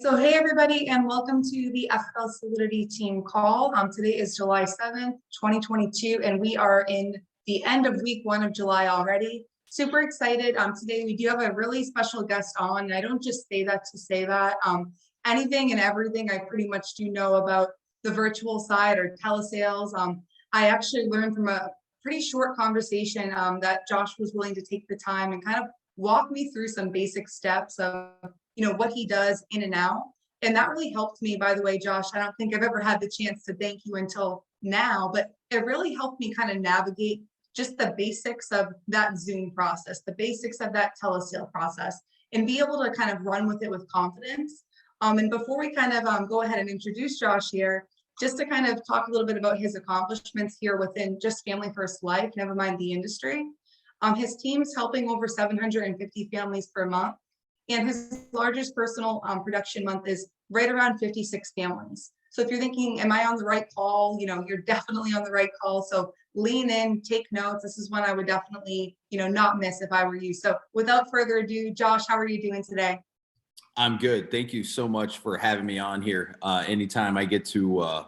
So hey everybody, and welcome to the FFL Solidity team call. Today is July 7th, 2022, and we are in the end of week 1 of July already. Super excited. Today we do have a really special guest on, and I don't just say that to say that. Anything and everything I pretty much do know about the virtual side or telesales. I actually learned from a pretty short conversation that Josh was willing to take the time and kind of walk me through some basic steps of what he does in and out. And that really helped me, by the way, Josh. I don't think I've ever had the chance to thank you until now, but it really helped me kind of navigate just the basics of that Zoom process, the basics of that telesale process, and be able to kind of run with it with confidence. And before we kind of go ahead and introduce Josh here, just to kind of talk a little bit about his accomplishments here within just Family First Life, never mind the industry. His team's helping over 750 families per month. And his largest personal production month is right around 56 families. So if you're thinking, am I on the right call? You're definitely on the right call. So lean in, take notes. This is one I would definitely, not miss if I were you. So without further ado, Josh, how are you doing today? I'm good. Thank you so much for having me on here. Anytime I get to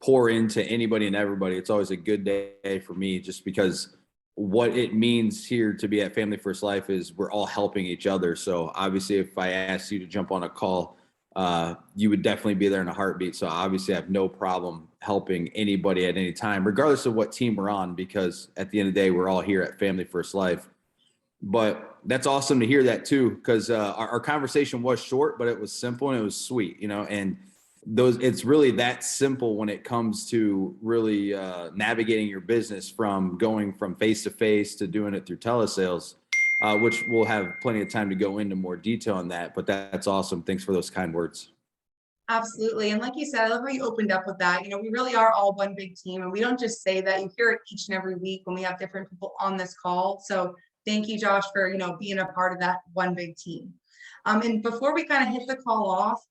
pour into anybody and everybody, it's always a good day for me, just because what it means here to be at Family First Life is we're all helping each other. So obviously, if I asked you to jump on a call, you would definitely be there in a heartbeat. So obviously I have no problem helping anybody at any time, regardless of what team we're on, because at the end of the day, we're all here at Family First Life. But that's awesome to hear that too, because our conversation was short, but it was simple and it was sweet, and it's really that simple when it comes to really navigating your business, from going from face to face to doing it through telesales, which we'll have plenty of time to go into more detail on that. But that's awesome. Thanks for those kind words. Absolutely. And like you said, I love how you opened up with that. We really are all one big team, and we don't just say that. You hear it each and every week when we have different people on this call. So thank you, Josh, for being a part of that one big team. And before we kind of hit the call off,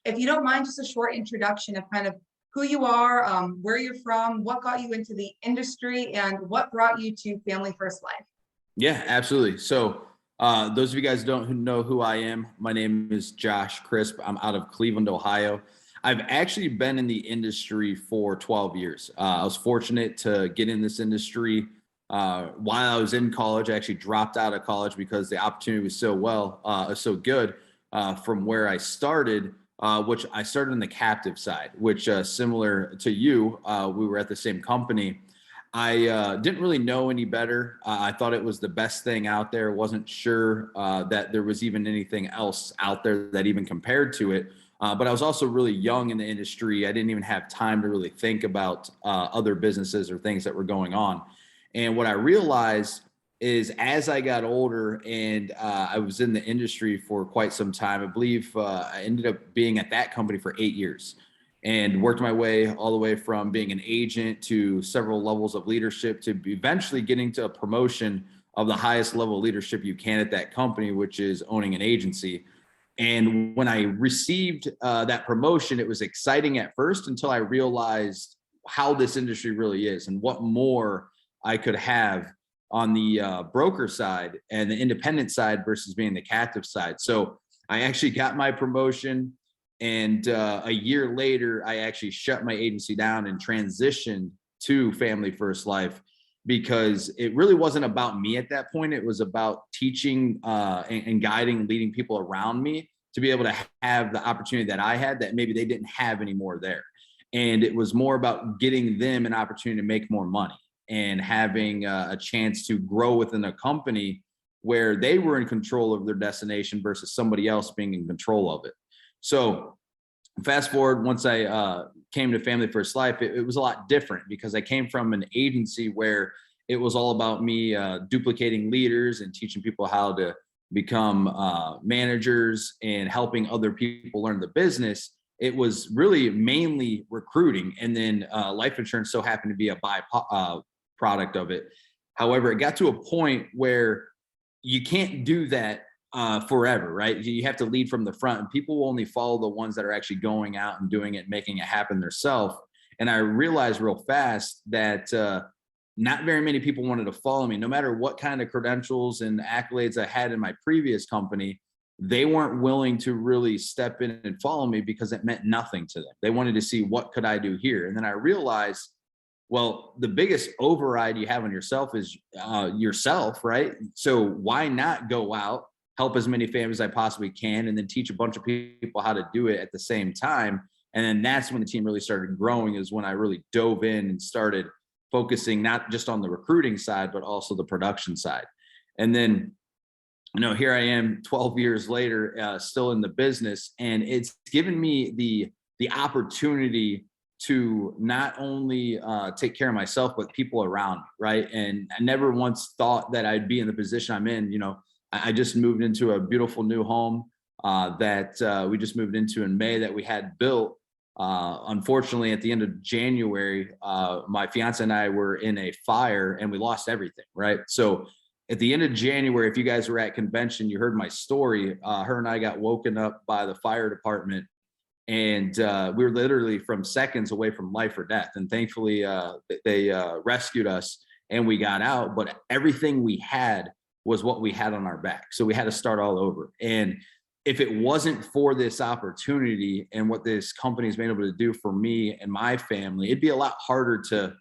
if you don't mind, just a short introduction of kind of who you are, where you're from, what got you into the industry, and what brought you to Family First Life. Yeah, absolutely. So those of you guys don't know who I am, my name is Josh Crisp. I'm out of Cleveland, Ohio. I've actually been in the industry for 12 years. I was fortunate to get in this industry while I was in college. I actually dropped out of college because the opportunity was so good from where I started, which I started on the captive side, which similar to you, we were at the same company. I didn't really know any better. I thought it was the best thing out there. Wasn't sure that there was even anything else out there that even compared to it. But I was also really young in the industry. I didn't even have time to really think about other businesses or things that were going on. And what I realized is, as I got older and I was in the industry for quite some time, I believe I ended up being at that company for 8 years and worked my way all the way from being an agent to several levels of leadership to eventually getting to a promotion of the highest level of leadership you can at that company, which is owning an agency. And when I received that promotion, it was exciting at first until I realized how this industry really is and what more I could have on the broker side and the independent side versus being the captive side. So I actually got my promotion, and a year later, I actually shut my agency down and transitioned to Family First Life, because it really wasn't about me at that point. It was about teaching and guiding and leading people around me to be able to have the opportunity that I had that maybe they didn't have anymore there. And it was more about getting them an opportunity to make more money and having a chance to grow within a company where they were in control of their destination versus somebody else being in control of it. So fast forward, once I came to Family First Life, it was a lot different, because I came from an agency where it was all about me duplicating leaders and teaching people how to become managers and helping other people learn the business. It was really mainly recruiting, and then life insurance so happened to be a byproduct of it. However, it got to a point where you can't do that forever, right? You have to lead from the front, and people will only follow the ones that are actually going out and doing it, making it happen themselves. And I realized real fast that not very many people wanted to follow me, no matter what kind of credentials and accolades I had in my previous company. they weren't willing to really step in and follow me because it meant nothing to them. They wanted to see, what could I do here? And then I realized, well, the biggest override you have on yourself is yourself, right? So why not go out, help as many families as I possibly can, and then teach a bunch of people how to do it at the same time? And then that's when the team really started growing, is when I really dove in and started focusing not just on the recruiting side, but also the production side. And then, here I am 12 years later, still in the business, and it's given me the opportunity to not only take care of myself, but people around me, right? And I never once thought that I'd be in the position I'm in. I just moved into a beautiful new home that we just moved into in May, that we had built. Unfortunately, at the end of January, my fiance and I were in a fire and we lost everything, right? So at the end of January, if you guys were at convention, you heard my story. Her and I got woken up by the fire department, and we were literally from seconds away from life or death. And thankfully, they rescued us and we got out. But everything we had was what we had on our back. So we had to start all over. And if it wasn't for this opportunity and what this company's been able to do for me and my family, it'd be a lot harder to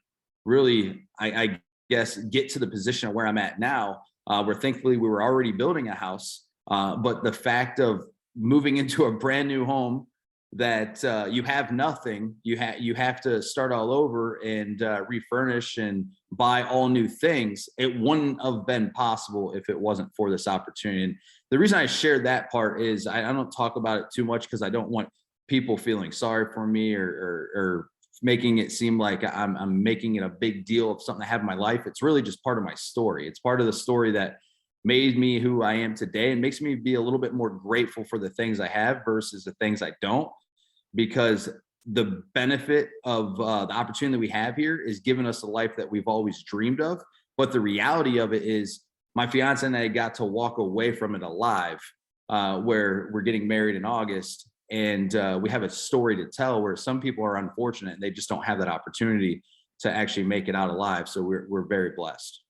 really, I guess, get to the position of where I'm at now, where thankfully we were already building a house. But the fact of moving into a brand new home that you have nothing, you have to start all over and refurnish and buy all new things. It wouldn't have been possible if it wasn't for this opportunity. And the reason I shared that part is I don't talk about it too much because I don't want people feeling sorry for me or making it seem like I'm making it a big deal of something I have in my life. It's really just part of my story. It's part of the story that made me who I am today, and makes me be a little bit more grateful for the things I have versus the things I don't, because the benefit of the opportunity we have here is giving us the life that we've always dreamed of. But the reality of it is my fiance and I got to walk away from it alive, where we're getting married in August. And we have a story to tell, where some people are unfortunate and they just don't have that opportunity to actually make it out alive. So we're very blessed.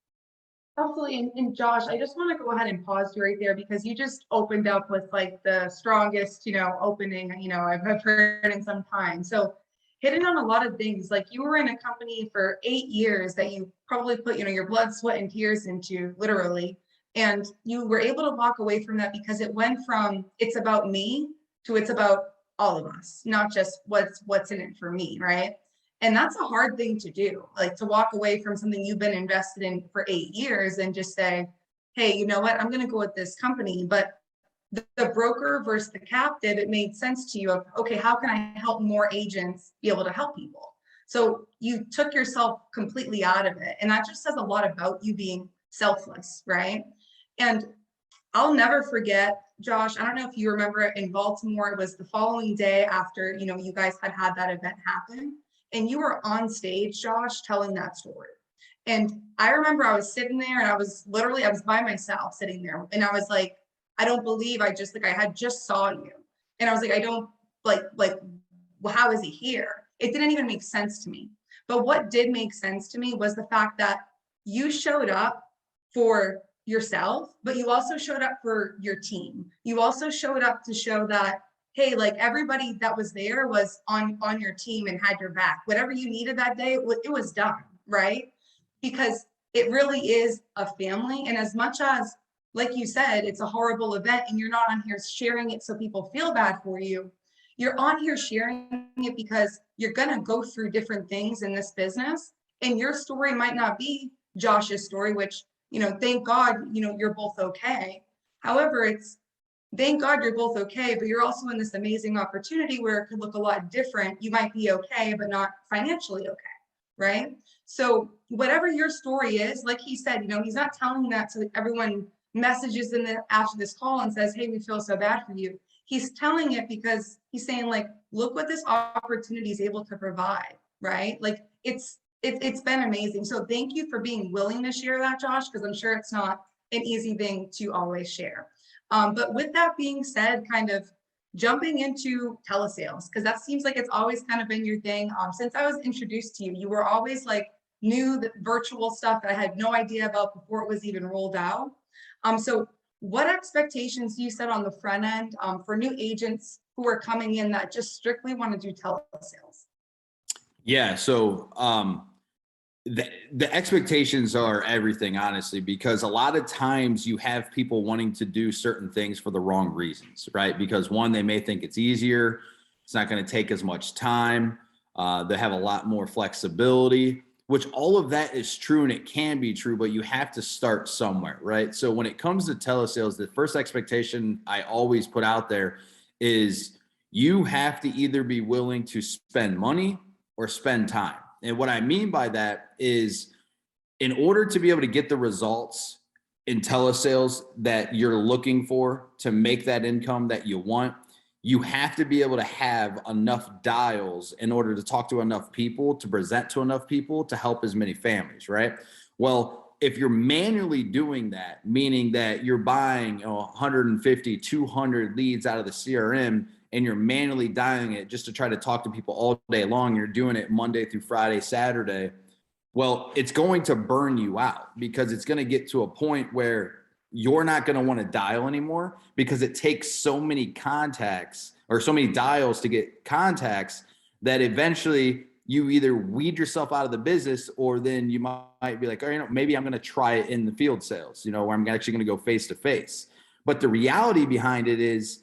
Absolutely. And Josh, I just want to go ahead and pause you right there, because you just opened up with like the strongest, opening, I've heard in some time. So hitting on a lot of things, like you were in a company for 8 years that you probably put, your blood, sweat, and tears into, literally. And you were able to walk away from that because it went from it's about me to it's about all of us, not just what's in it for me, right? And that's a hard thing to do, like to walk away from something you've been invested in for 8 years and just say, hey, you know what, I'm going to go with this company. But the broker versus the captive, it made sense to you of, okay, how can I help more agents be able to help people? So you took yourself completely out of it. And that just says a lot about you being selfless, right? And I'll never forget, Josh, I don't know if you remember it, in Baltimore, it was the following day after, you guys had that event happen. And you were on stage, Josh, telling that story. And I remember I was sitting there and I was by myself sitting there. And I was like, I don't believe I had just saw you. And I was like, I don't well, how is he here? It didn't even make sense to me. But what did make sense to me was the fact that you showed up for yourself, but you also showed up for your team. You also showed up to show that, hey, like everybody that was there was on your team and had your back. Whatever you needed that day, it was done, right? Because it really is a family. And as much as, like you said, it's a horrible event and you're not on here sharing it so people feel bad for you, you're on here sharing it because you're going to go through different things in this business. And your story might not be Josh's story, which, thank God, you're both okay. However, it's, thank God you're both okay, but you're also in this amazing opportunity where it could look a lot different. You might be okay, but not financially okay, right? So whatever your story is, like he said, he's not telling that so that everyone messages in after this call and says, hey, we feel so bad for you. He's telling it because he's saying, like, look what this opportunity is able to provide, right? Like it's been amazing. So thank you for being willing to share that, Josh, because I'm sure it's not an easy thing to always share. But with that being said, kind of jumping into telesales, because that seems like it's always kind of been your thing. Since I was introduced to you, you were always like new, the virtual stuff that I had no idea about before it was even rolled out. So what expectations do you set on the front end for new agents who are coming in that just strictly want to do telesales? Yeah. So the expectations are everything, honestly, because a lot of times you have people wanting to do certain things for the wrong reasons, right? Because one, they may think it's easier, it's not going to take as much time, they have a lot more flexibility, which all of that is true and it can be true, but you have to start somewhere, right? So when it comes to telesales, the first expectation I always put out there is you have to either be willing to spend money or spend time. And what I mean by that is, in order to be able to get the results in telesales that you're looking for to make that income that you want, you have to be able to have enough dials in order to talk to enough people, to present to enough people, to help as many families, right? Well, if you're manually doing that, meaning that you're buying 150, 200 leads out of the CRM, and you're manually dialing it just to try to talk to people all day long, you're doing it Monday through Friday, Saturday, well, it's going to burn you out, because it's going to get to a point where you're not going to want to dial anymore, because it takes so many contacts or so many dials to get contacts that eventually you either weed yourself out of the business, or then you might be like, oh, maybe I'm going to try it in the field sales, where I'm actually going to go face to face. But the reality behind it is,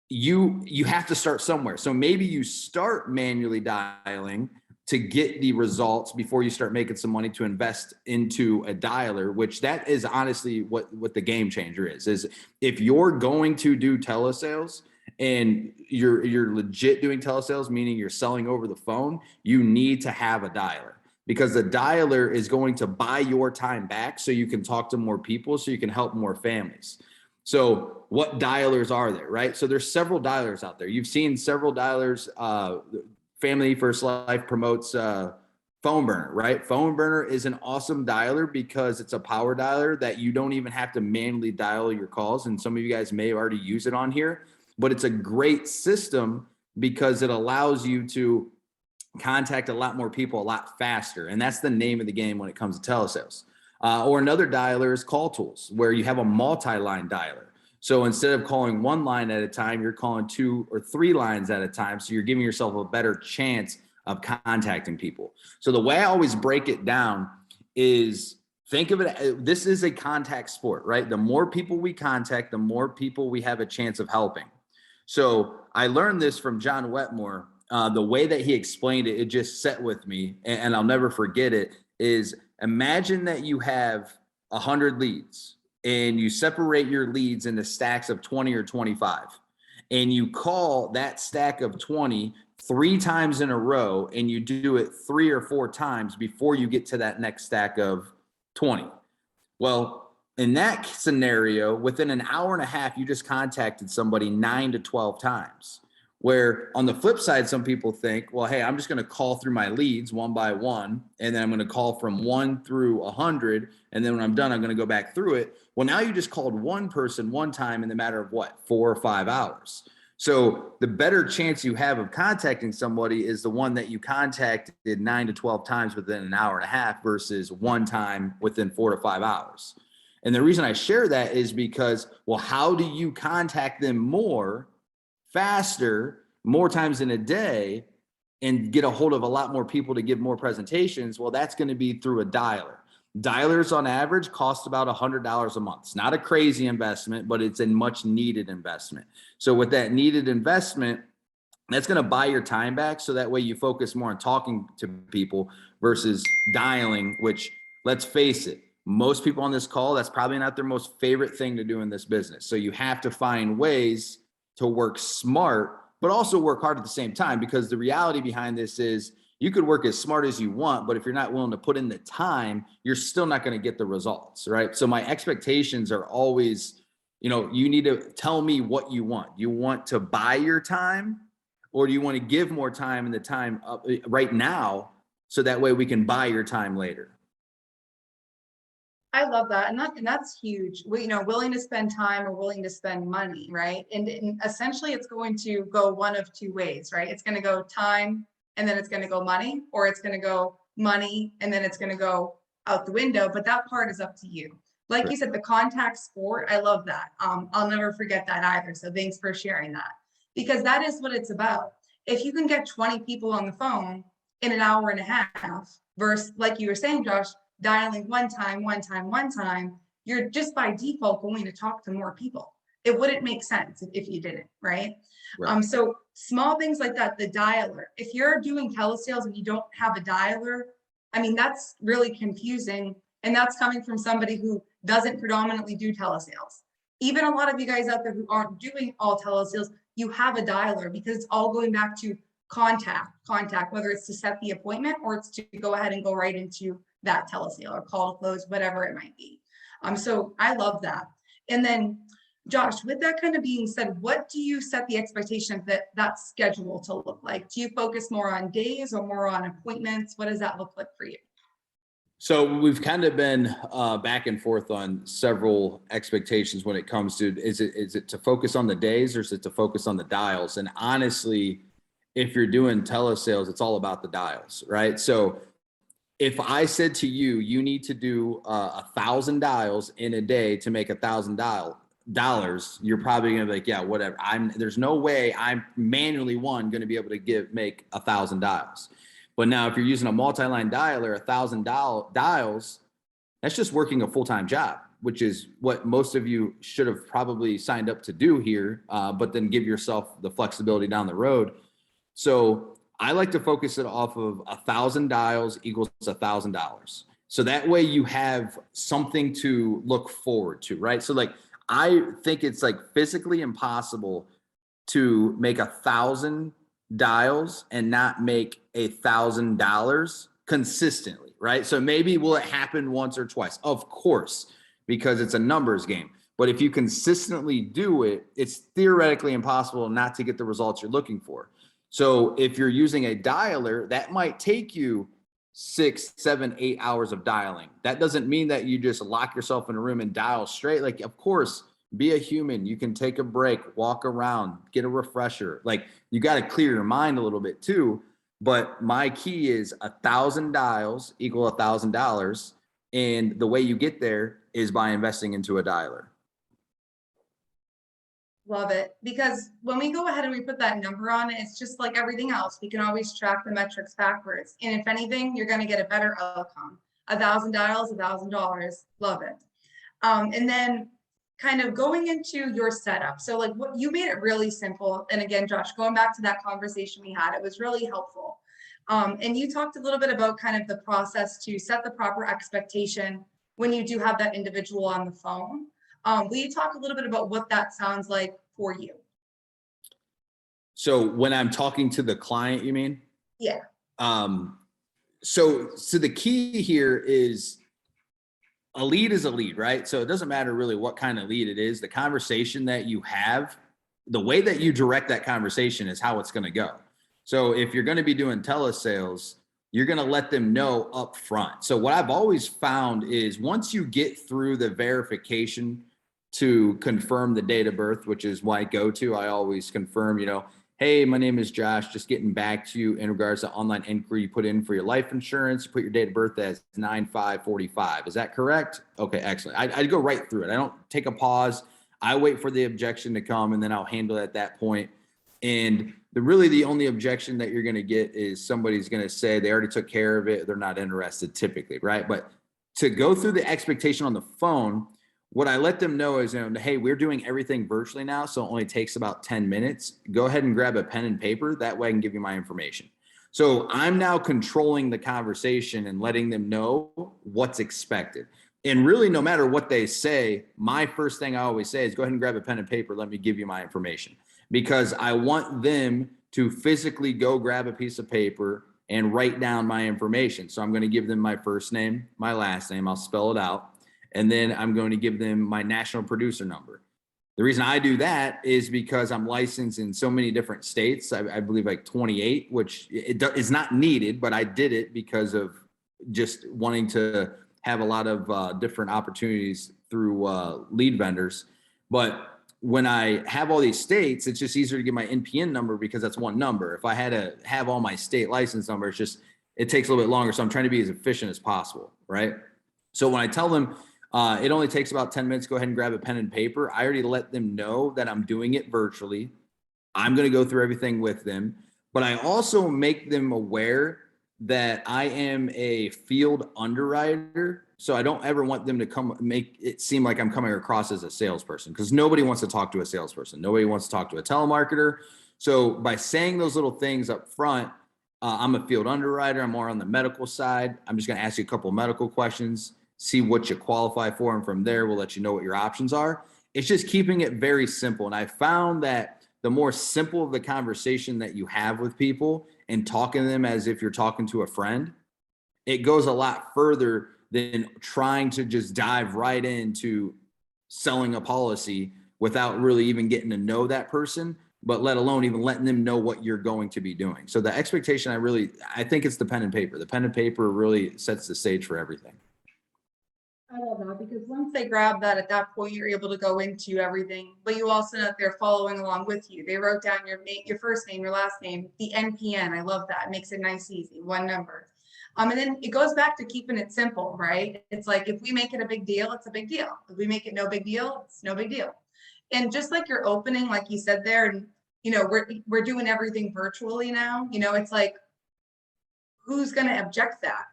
you have to start somewhere. So maybe you start manually dialing to get the results before you start making some money to invest into a dialer, which that is honestly what the game changer is if you're going to do telesales and you're legit doing telesales, meaning you're selling over the phone, you need to have a dialer, because the dialer is going to buy your time back so you can talk to more people, so you can help more families. So what dialers are there, right? So there's several dialers out there. You've seen several dialers. Family First Life promotes Phone Burner, right? Phone Burner is an awesome dialer because it's a power dialer that you don't even have to manually dial your calls. And some of you guys may already use it on here, but it's a great system because it allows you to contact a lot more people a lot faster. And that's the name of the game when it comes to telesales. Or another dialer is Call Tools, where you have a multi-line dialer. So instead of calling one line at a time, you're calling 2 or 3 lines at a time. So you're giving yourself a better chance of contacting people. So the way I always break it down is, think of it, this is a contact sport, right? The more people we contact, the more people we have a chance of helping. So I learned this from John Wetmore. The way that he explained it, it just set with me, and I'll never forget it, is imagine that you have 100 leads and you separate your leads into stacks of 20 or 25, and you call that stack of 20 3 times in a row, and you do it 3 or 4 times before you get to that next stack of 20. Well, in that scenario, within an hour and a half, you just contacted somebody 9 to 12 times. Where on the flip side, some people think, well, hey, I'm just going to call through my leads one by one, and then I'm going to call from 1 through 100. And then when I'm done, I'm going to go back through it. Well, now you just called one person one time in the matter of what, 4 or 5 hours. So the better chance you have of contacting somebody is the one that you contacted 9 to 12 times within an hour and a half versus one time within 4 to 5 hours. And the reason I share that is because, well, how do you contact them more, faster, more times in a day, and get a hold of a lot more people to give more presentations? Well, that's going to be through a dialer. Dialers on average cost about $100 a month. It's not a crazy investment, but it's a much needed investment. So with that needed investment, that's going to buy your time back. So that way you focus more on talking to people versus dialing, which, let's face it, most people on this call, that's probably not their most favorite thing to do in this business. So you have to find ways to work smart, but also work hard at the same time, because the reality behind this is you could work as smart as you want, but if you're not willing to put in the time, you're still not going to get the results, right? So my expectations are always, you need to tell me what you want. You want to buy your time, or do you want to give more time and the time up right now, so that way we can buy your time later? I love that. And that's huge. Willing to spend time or willing to spend money, right? And essentially it's going to go one of 2 ways, right? It's going to go time and then it's going to go money, or it's going to go money and then it's going to go out the window. But that part is up to you. Like you said, the contact sport, I love that. I'll never forget that either. So thanks for sharing that, because that is what it's about. If you can get 20 people on the phone in an hour and a half versus, like you were saying, Josh, dialing one time, you're just by default going to talk to more people. It wouldn't make sense if you didn't, right? Right. So small things like that, the dialer, if you're doing telesales and you don't have a dialer, I mean, that's really confusing. And that's coming from somebody who doesn't predominantly do telesales. Even a lot of you guys out there who aren't doing all telesales, you have a dialer, because it's all going back to contact, whether it's to set the appointment or it's to go ahead and go right into that telesale or call to close, whatever it might be. So I love that. And then Josh, with that kind of being said, what do you set the expectation of that schedule to look like? Do you focus more on days or more on appointments? What does that look like for you? So we've kind of been back and forth on several expectations when it comes to, is it to focus on the days or is it to focus on the dials? And honestly, if you're doing telesales, it's all about the dials, right? So if I said to you, you need to do 1,000 dials in a day to make $1,000, you're probably gonna be like, yeah, whatever. There's no way I'm manually gonna be able to make 1,000 dials. But now if you're using a multi-line dialer, 1,000 dials, that's just working a full-time job, which is what most of you should have probably signed up to do here, but then give yourself the flexibility down the road. So I like to focus it off of 1,000 dials equals $1,000. So that way you have something to look forward to, right? So like, I think it's like physically impossible to make 1,000 dials and not make $1,000 consistently, right? So maybe will it happen once or twice? Of course, because it's a numbers game. But if you consistently do it, it's theoretically impossible not to get the results you're looking for. So if you're using a dialer, that might take you 6, 7, 8 hours of dialing. That doesn't mean that you just lock yourself in a room and dial straight. Like, of course, be a human. You can take a break, walk around, get a refresher. Like, you got to clear your mind a little bit too. But my key is 1,000 dials equal $1,000. And the way you get there is by investing into a dialer. Love it. Because when we go ahead and we put that number on it, it's just like everything else. We can always track the metrics backwards. And if anything, you're going to get a better outcome. 1,000 dials, $1,000. Love it. And then kind of going into your setup. So like what you made it really simple. And again, Josh, going back to that conversation we had, it was really helpful. And you talked a little bit about kind of the process to set the proper expectation when you do have that individual on the phone. Will you talk a little bit about what that sounds like for you? So when I'm talking to the client, you mean? Yeah. So the key here is a lead is a lead, right? So it doesn't matter really what kind of lead it is. The conversation that you have, the way that you direct that conversation is how it's going to go. So if you're going to be doing telesales, you're going to let them know up front. So what I've always found is once you get through the verification to confirm the date of birth, which is why I go to, I always confirm, hey, my name is Josh, just getting back to you in regards to online inquiry you put in for your life insurance. You put your date of birth as 9/5/45. Is that correct? Okay, excellent. I go right through it. I don't take a pause. I wait for the objection to come and then I'll handle it at that point. And the only objection that you're going to get is somebody's going to say they already took care of it. They're not interested typically, right? But to go through the expectation on the phone, what I let them know is, hey, we're doing everything virtually now, so it only takes about 10 minutes. Go ahead and grab a pen and paper. That way I can give you my information. So I'm now controlling the conversation and letting them know what's expected. And really, no matter what they say, my first thing I always say is go ahead and grab a pen and paper. Let me give you my information. Because I want them to physically go grab a piece of paper and write down my information. So I'm going to give them my first name, my last name. I'll spell it out. And then I'm going to give them my national producer number. The reason I do that is because I'm licensed in so many different states. I believe like 28, which is not needed, but I did it because of just wanting to have a lot of different opportunities through lead vendors. But when I have all these states, it's just easier to get my NPN number because that's one number. If I had to have all my state license numbers, it takes a little bit longer. So I'm trying to be as efficient as possible, right? So when I tell them, It only takes about 10 minutes. Go ahead and grab a pen and paper. I already let them know that I'm doing it virtually. I'm going to go through everything with them, but I also make them aware that I am a field underwriter. So I don't ever want them to come make it seem like I'm coming across as a salesperson, because nobody wants to talk to a salesperson. Nobody wants to talk to a telemarketer. So by saying those little things up front, I'm a field underwriter. I'm more on the medical side. I'm just going to ask you a couple of medical questions, see what you qualify for. And from there, we'll let you know what your options are. It's just keeping it very simple. And I found that the more simple of the conversation that you have with people and talking to them as if you're talking to a friend, it goes a lot further than trying to just dive right into selling a policy without really even getting to know that person, but let alone even letting them know what you're going to be doing. So the expectation, I think it's the pen and paper. The pen and paper really sets the stage for everything. I love that, because once they grab that, at that point, you're able to go into everything, but you also know that they're following along with you. They wrote down your first name, your last name, the NPN. I love that. It makes it nice, easy, one number. And then it goes back to keeping it simple, right? It's like, if we make it a big deal, it's a big deal. If we make it no big deal, it's no big deal. And just like your opening, like you said there, and we're doing everything virtually now. It's like, who's going to object that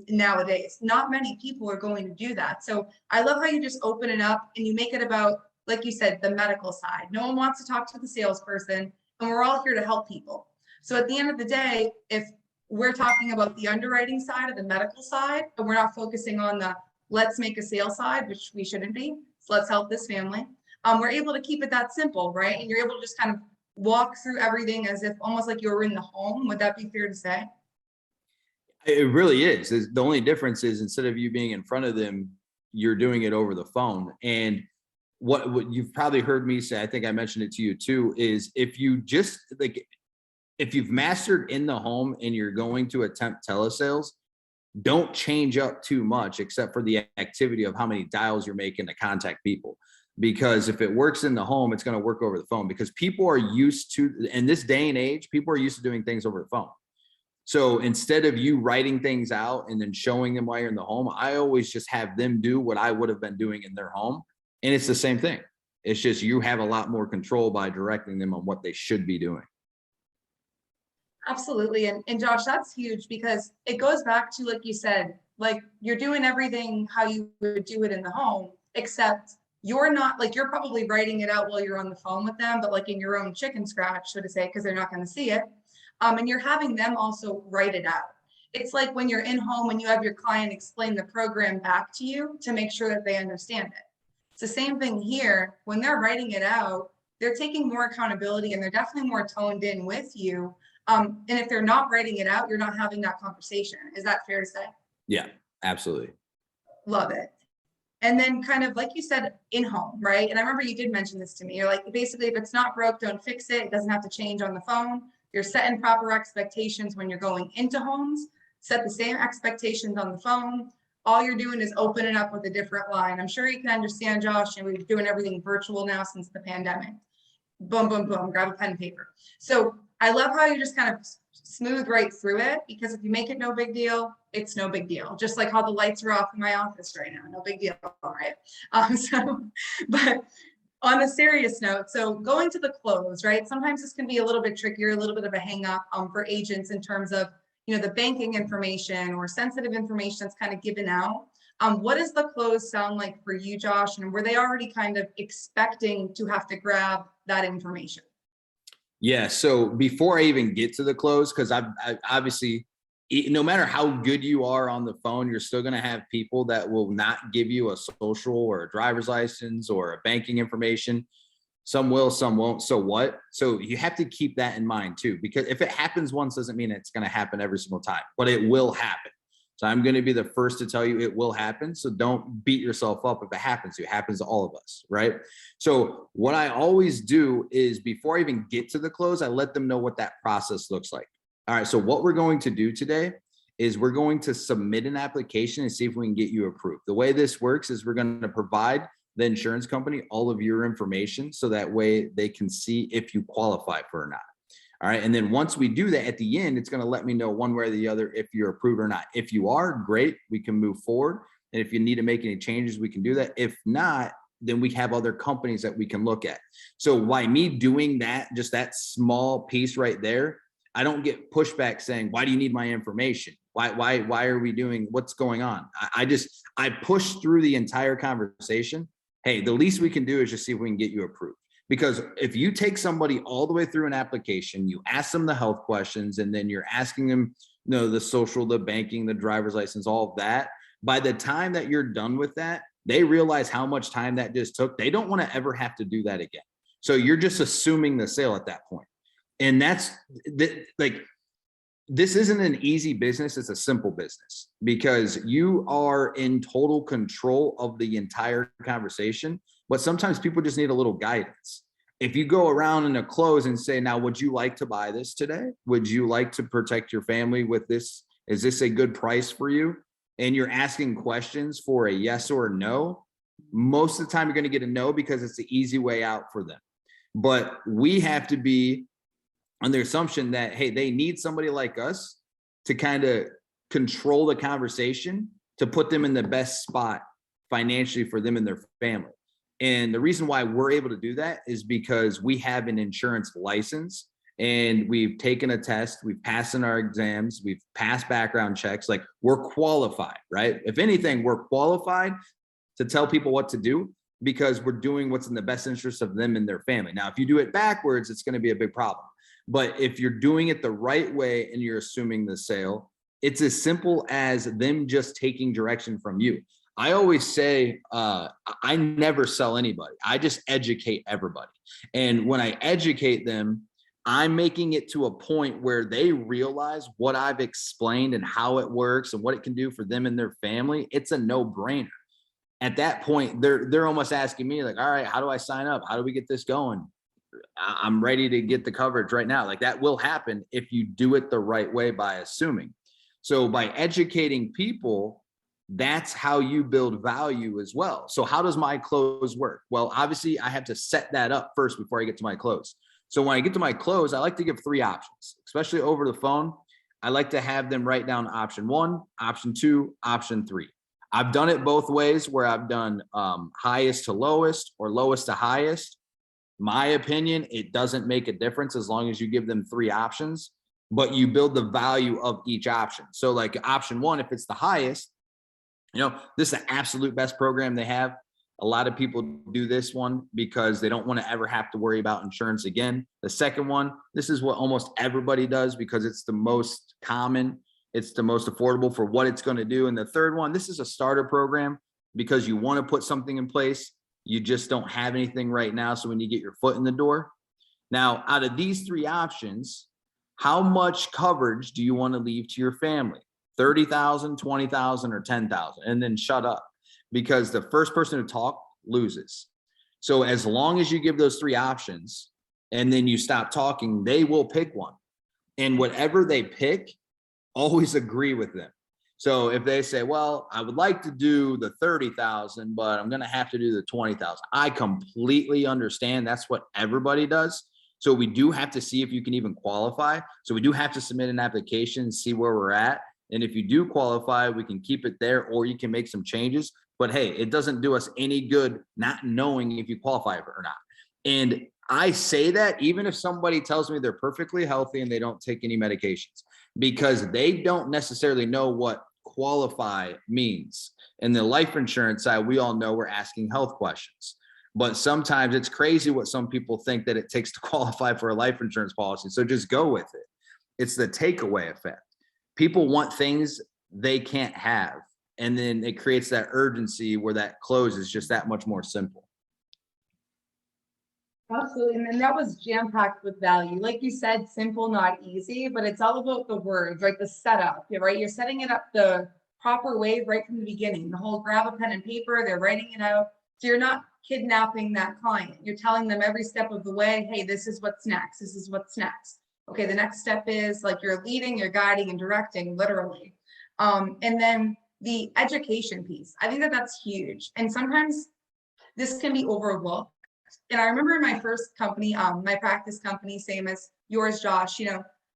nowadays? Not many people are going to do that. So I love how you just open it up and you make it about, like you said, the medical side. No one wants to talk to the salesperson, and we're all here to help people. So at the end of the day, if we're talking about the underwriting side of the medical side, and we're not focusing on the let's make a sale side, which we shouldn't be, so let's help this family. We're able to keep it that simple, right? And you're able to just kind of walk through everything as if almost like you were in the home. Would that be fair to say? It really is. The only difference is, instead of you being in front of them, you're doing it over the phone. And what you've probably heard me say, I think I mentioned it to you too, is if you've mastered in the home and you're going to attempt telesales, don't change up too much except for the activity of how many dials you're making to contact people. Because if it works in the home, it's going to work over the phone, because people are used to, in this day and age, people are used to doing things over the phone. So instead of you writing things out and then showing them while you're in the home, I always just have them do what I would have been doing in their home. And it's the same thing. It's just you have a lot more control by directing them on what they should be doing. Absolutely. And Josh, that's huge, because it goes back to, like you said, like you're doing everything how you would do it in the home, except you're not, like, you're probably writing it out while you're on the phone with them, but like in your own chicken scratch, so to say, because they're not going to see it. And you're having them also write it out. It's like when you're in home, when you have your client explain the program back to you to make sure that they understand it. It's the same thing here. When they're writing it out, they're taking more accountability, and they're definitely more toned in with you. And if they're not writing it out, you're not having that conversation. Is that fair to say? Yeah, absolutely. Love it. And then kind of like you said, in home, right? And I remember you did mention this to me. You're like, basically, if it's not broke, don't fix it. It doesn't have to change on the phone. You're setting proper expectations when you're going into homes. Set the same expectations on the phone. All you're doing is open it up with a different line. I'm sure you can understand, Josh, and we're doing everything virtual now since the pandemic. Boom, boom, boom, grab a pen and paper. So I love how you just kind of smooth right through it, because if you make it no big deal, it's no big deal. Just like how the lights are off in my office right now, no big deal, right? But on a serious note, so going to the close, right? Sometimes this can be a little bit trickier, a little bit of a hang up for agents in terms of, the banking information or sensitive information that's kind of given out. What does the close sound like for you, Josh? And were they already kind of expecting to have to grab that information? Yeah. So before I even get to the close, because I obviously, no matter how good you are on the phone, you're still going to have people that will not give you a social or a driver's license or a banking information. Some will, some won't. So what? So you have to keep that in mind too, because if it happens once doesn't mean it's going to happen every single time, but it will happen. So I'm going to be the first to tell you it will happen. So don't beat yourself up if it happens. It happens to all of us, right? So what I always do is, before I even get to the close, I let them know what that process looks like. All right, so what we're going to do today is we're going to submit an application and see if we can get you approved. The way this works is we're going to provide the insurance company all of your information, so that way they can see if you qualify for or not. All right. And then once we do that, at the end, it's going to let me know one way or the other if you're approved or not. If you are, great, we can move forward. And if you need to make any changes, we can do that. If not, then we have other companies that we can look at. So why me doing that, just that small piece right there, I don't get pushback saying, why do you need my information? Why are we doing, what's going on? I push through the entire conversation. Hey, the least we can do is just see if we can get you approved. Because if you take somebody all the way through an application, you ask them the health questions, and then you're asking them, the social, the banking, the driver's license, all of that. By the time that you're done with that, they realize how much time that just took. They don't want to ever have to do that again. So you're just assuming the sale at that point. And that's like, this isn't an easy business. It's a simple business because you are in total control of the entire conversation. But sometimes people just need a little guidance. If you go around in a close and say, now, would you like to buy this today? Would you like to protect your family with this? Is this a good price for you? And you're asking questions for a yes or a no, most of the time you're going to get a no because it's the easy way out for them. But we have to be on the assumption that, hey, they need somebody like us to kind of control the conversation, to put them in the best spot financially for them and their family. And the reason why we're able to do that is because we have an insurance license and we've taken a test, we've passed in our exams, we've passed background checks, like we're qualified, right? If anything, we're qualified to tell people what to do because we're doing what's in the best interest of them and their family. Now, if you do it backwards, it's going to be a big problem. But if you're doing it the right way and you're assuming the sale, it's as simple as them just taking direction from you. I always say, I never sell anybody. I just educate everybody. And when I educate them, I'm making it to a point where they realize what I've explained and how it works and what it can do for them and their family. It's a no-brainer. At that point, they're almost asking me like, all right, how do I sign up? How do we get this going? I'm ready to get the coverage right now. Like that will happen if you do it the right way by assuming. So by educating people, that's how you build value as well. So how does my close work? Well, obviously I have to set that up first before I get to my close. So when I get to my close, I like to give 3 options, especially over the phone. I like to have them write down option 1, option 2, option 3. I've done it both ways where I've done highest to lowest or lowest to highest. My opinion, it doesn't make a difference as long as you give them 3 options, but you build the value of each option. So like option 1, if it's the highest, this is the absolute best program they have. A lot of people do this one because they don't want to ever have to worry about insurance again. The second one, this is what almost everybody does because it's the most common. It's the most affordable for what it's going to do. And the third one, this is a starter program because you want to put something in place. You just don't have anything right now. So when you get your foot in the door. Now, out of these 3 options, how much coverage do you want to leave to your family? 30,000, 20,000, or 10,000, and then shut up because the first person to talk loses. So as long as you give those 3 options and then you stop talking, they will pick one. And whatever they pick, always agree with them. So if they say, well, I would like to do the 30,000, but I'm going to have to do the 20,000. I completely understand. That's what everybody does. So we do have to see if you can even qualify. So we do have to submit an application, see where we're at. And if you do qualify, we can keep it there or you can make some changes. But hey, it doesn't do us any good not knowing if you qualify or not. And I say that even if somebody tells me they're perfectly healthy and they don't take any medications, because they don't necessarily know what qualify means. In the life insurance side, we all know we're asking health questions. But sometimes it's crazy what some people think that it takes to qualify for a life insurance policy. So just go with it. It's the takeaway effect. People want things they can't have. And then it creates that urgency where that close is just that much more simple. Absolutely. And then that was jam-packed with value. Like you said, simple, not easy, but it's all about the words, right? The setup, right? You're setting it up the proper way right from the beginning. The whole grab a pen and paper, they're writing it out. So you're not kidnapping that client. You're telling them every step of the way, hey, this is what's next. This is what's next. Okay, the next step is like you're leading, you're guiding and directing literally. And then the education piece, I think that that's huge. And sometimes this can be overlooked. And I remember in my first company, my practice company, same as yours, Josh,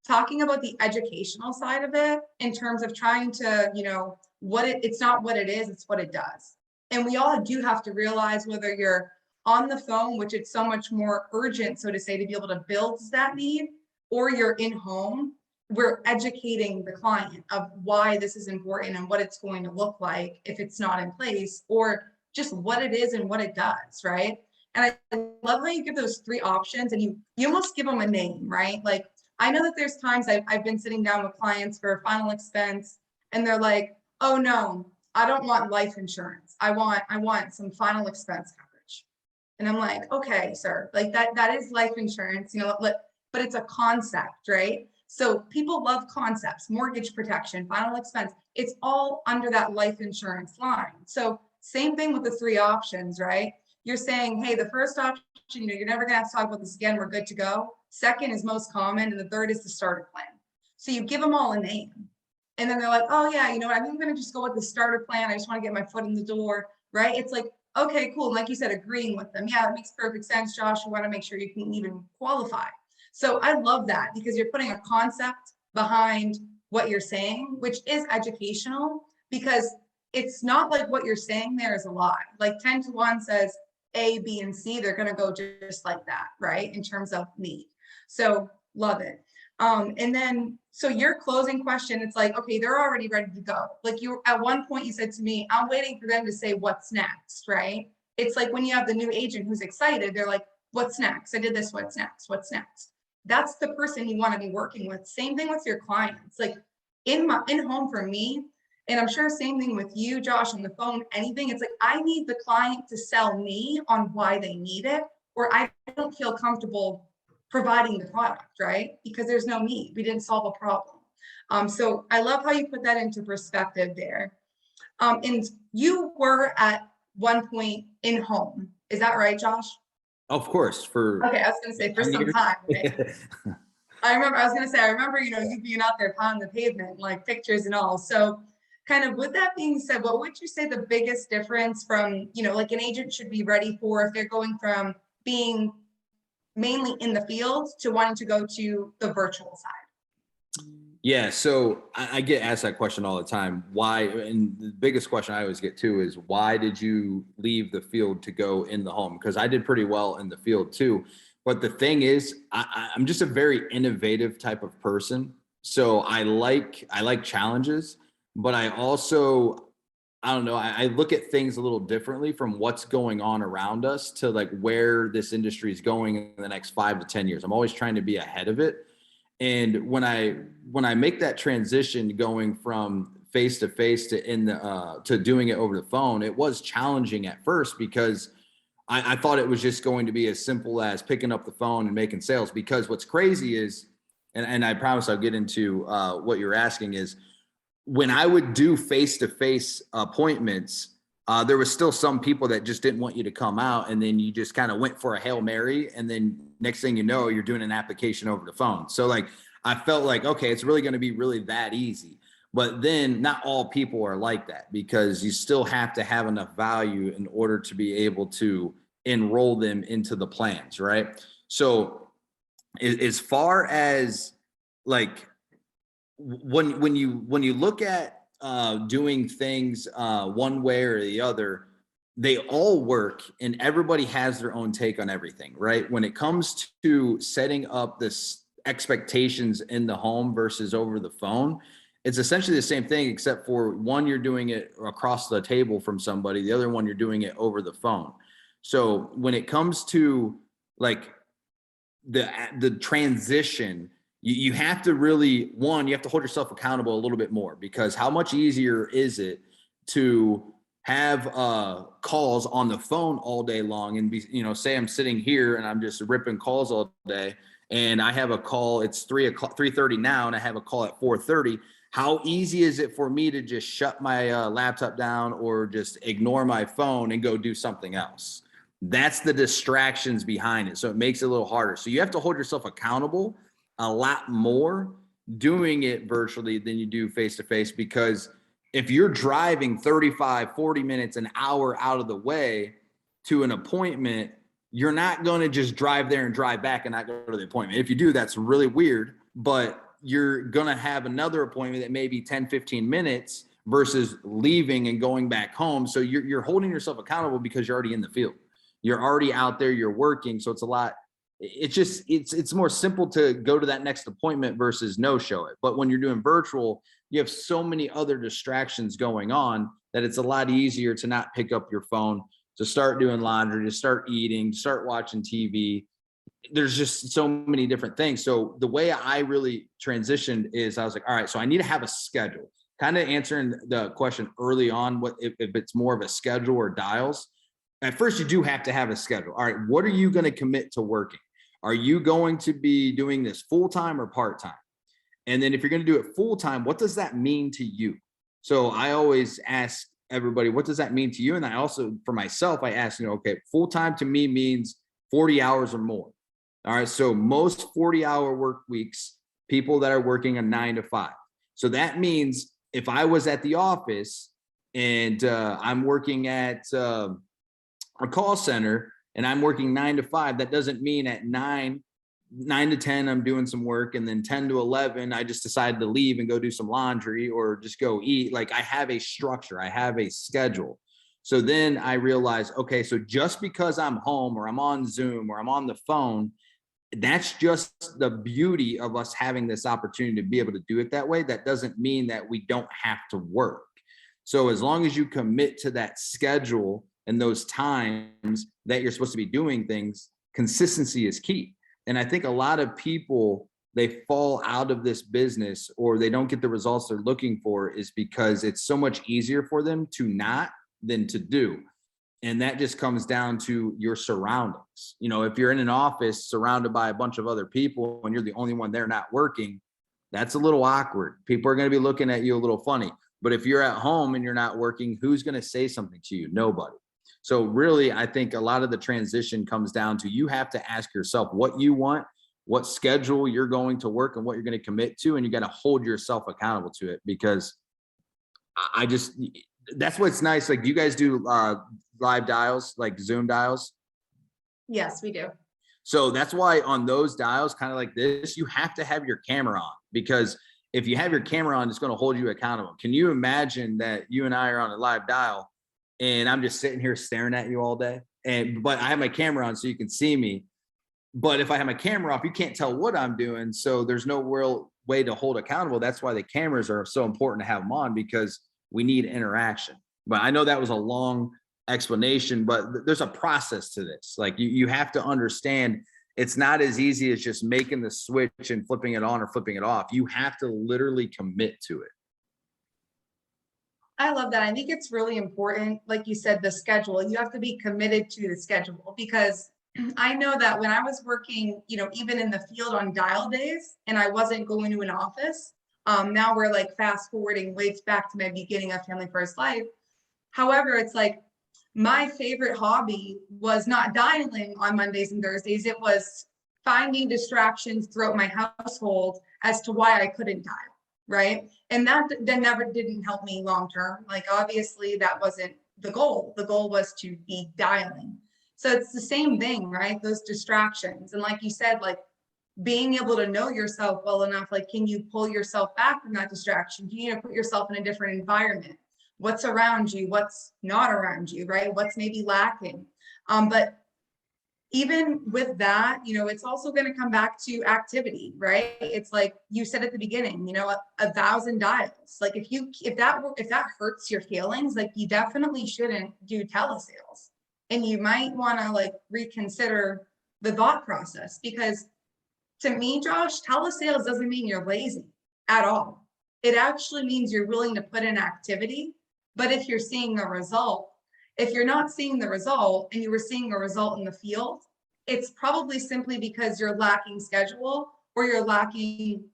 talking about the educational side of it in terms of trying to, it's not what it is, it's what it does. And we all do have to realize whether you're on the phone, which it's so much more urgent, so to say, to be able to build that need, or you're in home, we're educating the client of why this is important and what it's going to look like if it's not in place, or just what it is and what it does, right? And I love how you give those three options and you almost give them a name, right? Like, I know that there's times I've been sitting down with clients for final expense and they're like, oh no, I don't want life insurance. I want some final expense coverage. And I'm like, okay, sir, like that is life insurance, but it's a concept, right? So people love concepts, mortgage protection, final expense. It's all under that life insurance line. So same thing with the three options, right? You're saying, hey, the first option, you're never gonna have to talk about this again. We're good to go. Second is most common, and the third is the starter plan. So you give them all a name. And then they're like, oh yeah, you know what? I think I'm gonna just go with the starter plan. I just want to get my foot in the door, right? It's like, okay, cool. And like you said, agreeing with them. Yeah, that makes perfect sense, Josh. You want to make sure you can even qualify. So I love that because you're putting a concept behind what you're saying, which is educational, because it's not like what you're saying there is a lie. Like 10 to 1 says A, B, and C, they're going to go just like that, right? In terms of need. So love it. And then, so your closing question, it's like, okay, they're already ready to go. Like at one point you said to me, I'm waiting for them to say what's next, right? It's like when you have the new agent who's excited, they're like, what's next? I did this, what's next? What's next? That's the person you want to be working with. Same thing with your clients. Like in home for me, and I'm sure same thing with you, Josh, on the phone, anything. It's like, I need the client to sell me on why they need it, or I don't feel comfortable providing the product, right? Because there's no need. We didn't solve a problem. So I love how you put that into perspective there. And you were at one point in home. Is that right, Josh? Of course, for Okay, I was gonna say for 10 some years. time. Right? I remember, you being out there pounding the pavement, like pictures and all. So kind of with that being said, what would you say the biggest difference from, like an agent should be ready for if they're going from being mainly in the field to wanting to go to the virtual side? Yeah, so I get asked that question all the time. Why? And the biggest question I always get too is, why did you leave the field to go in the home? Because I did pretty well in the field too. But the thing is, I'm just a very innovative type of person. So I like challenges, but I also, I don't know, I look at things a little differently from what's going on around us to like where this industry is going in the next 5 to 10 years. I'm always trying to be ahead of it. And when I make that transition going from face to face to doing it over the phone, it was challenging at first because I thought it was just going to be as simple as picking up the phone and making sales. Because what's crazy is, and I promise I'll get into what you're asking, is when I would do face-to-face appointments, there was still some people that just didn't want you to come out, and then you just kind of went for a Hail Mary, and then next thing you know, you're doing an application over the phone. So like, I felt like, okay, it's really going to be really that easy. But then not all people are like that, because you still have to have enough value in order to be able to enroll them into the plans, right? So as far as like, when you look at doing things one way or the other, they all work and everybody has their own take on everything, right? When it comes to setting up this expectations in the home versus over the phone, it's essentially the same thing, except for one, you're doing it across the table from somebody, the other one, you're doing it over the phone. So when it comes to like the transition, you have to really, one, you have to hold yourself accountable a little bit more, because how much easier is it to have calls on the phone all day long and be, say I'm sitting here and I'm just ripping calls all day, and I have a call, it's 3:30 now, and I have a call at 4:30. How easy is it for me to just shut my laptop down or just ignore my phone and go do something else? That's the distractions behind it. So it makes it a little harder. So you have to hold yourself accountable a lot more doing it virtually than you do face to face, because if you're driving 35, 40 minutes, an hour out of the way to an appointment, you're not going to just drive there and drive back and not go to the appointment. If you do, that's really weird. But you're going to have another appointment that may be 10, 15 minutes versus leaving and going back home. So you're holding yourself accountable because you're already in the field. You're already out there, you're working. So it's a lot. It's more simple to go to that next appointment versus no show it. But when you're doing virtual, you have so many other distractions going on that it's a lot easier to not pick up your phone, to start doing laundry, to start eating, to start watching TV. There's just so many different things. So the way I really transitioned is I was like, all right, so I need to have a schedule. Kind of answering the question early on, what if it's more of a schedule or dials. At first, you do have to have a schedule. All right, what are you going to commit to working? Are you going to be doing this full-time or part-time? And then if you're going to do it full-time, what does that mean to you? So I always ask everybody, what does that mean to you? And I also, for myself, I ask, okay, full-time to me means 40 hours or more. All right, so most 40-hour work weeks, people that are working a 9 to 5. So that means if I was at the office and I'm working at a call center and I'm working 9 to 5, that doesn't mean at 9 to 10, I'm doing some work. And then 10 to 11, I just decided to leave and go do some laundry or just go eat. Like I have a structure, I have a schedule. So then I realized, okay, so just because I'm home or I'm on Zoom or I'm on the phone, that's just the beauty of us having this opportunity to be able to do it that way. That doesn't mean that we don't have to work. So as long as you commit to that schedule and those times that you're supposed to be doing things, consistency is key. And I think a lot of people, they fall out of this business or they don't get the results they're looking for is because it's so much easier for them to not than to do. And that just comes down to your surroundings. If you're in an office surrounded by a bunch of other people and you're the only one there not working, that's a little awkward. People are going to be looking at you a little funny. But if you're at home and you're not working, who's going to say something to you? Nobody. So really, I think a lot of the transition comes down to you have to ask yourself what you want, what schedule you're going to work and what you're going to commit to. And you got to hold yourself accountable to it because that's what's nice. Like, do you guys do live dials, like Zoom dials? Yes, we do. So that's why on those dials, kind of like this, you have to have your camera on because if you have your camera on, it's going to hold you accountable. Can you imagine that you and I are on a live dial and I'm just sitting here staring at you all day? But I have my camera on so you can see me. But if I have my camera off, you can't tell what I'm doing. So there's no real way to hold accountable. That's why the cameras are so important to have them on because we need interaction. But I know that was a long explanation, but there's a process to this. Like you have to understand it's not as easy as just making the switch and flipping it on or flipping it off. You have to literally commit to it. I love that. I think it's really important. Like you said, the schedule, you have to be committed to the schedule because I know that when I was working, even in the field on dial days and I wasn't going to an office, now we're like fast forwarding way back to my beginning of Family First Life. However, it's like my favorite hobby was not dialing on Mondays and Thursdays. It was finding distractions throughout my household as to why I couldn't dial. Right. And that never didn't help me long term. Like, obviously, that wasn't the goal. The goal was to be dialing. So it's the same thing, right? Those distractions. And like you said, like being able to know yourself well enough, like, can you pull yourself back from that distraction? Do you put yourself in a different environment? What's around you? What's not around you, right? What's maybe lacking? But even with that, it's also going to come back to activity, right? It's like you said at the beginning, 1,000 dials. Like if that hurts your feelings, like you definitely shouldn't do telesales. And you might want to like reconsider the thought process because to me, Josh, telesales doesn't mean you're lazy at all. It actually means you're willing to put in activity. But if you're seeing a result, if you're not seeing the result and you were seeing a result in the field, it's probably simply because you're lacking schedule or you're lacking,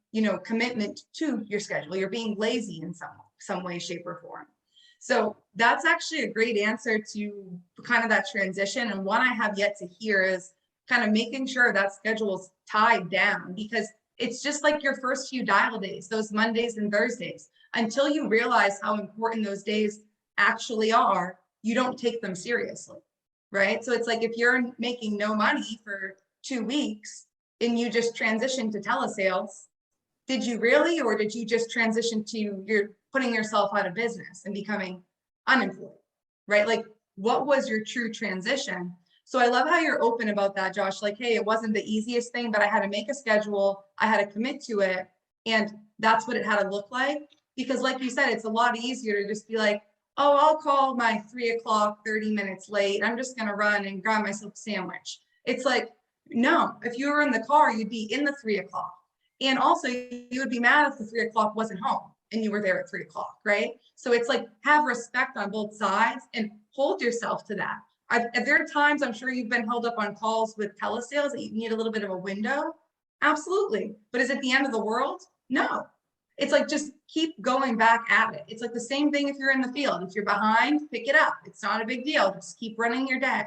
commitment to your schedule. You're being lazy in some way, shape, or form. So that's actually a great answer to kind of that transition. And one I have yet to hear is kind of making sure that schedule is tied down because it's just like your first few dial days, those Mondays and Thursdays. Until you realize how important those days actually are, you don't take them seriously, right? So it's like if you're making no money for 2 weeks and you just transition to telesales, Did you really, or did you just transition to you're putting yourself out of business and becoming unemployed, right? Like, what was your true transition? So I love how you're open about that, Josh. Like, hey, it wasn't the easiest thing, but I had to make a schedule. I had to commit to it. And that's what it had to look like. Because like you said, it's a lot easier to just be like, oh, I'll call my 3 o'clock, 30 minutes late. I'm just going to run and grab myself a sandwich. It's like, no, if you were in the car, you'd be in the 3 o'clock. And also you would be mad if the 3 o'clock wasn't home and you were there at 3 o'clock, right? So it's like, have respect on both sides and hold yourself to that. There are times I'm sure you've been held up on calls with telesales that you need a little bit of a window. Absolutely. But is it the end of the world? No. It's like, just keep going back at it. It's like the same thing if you're in the field. If you're behind, pick it up. It's not a big deal. Just keep running your day.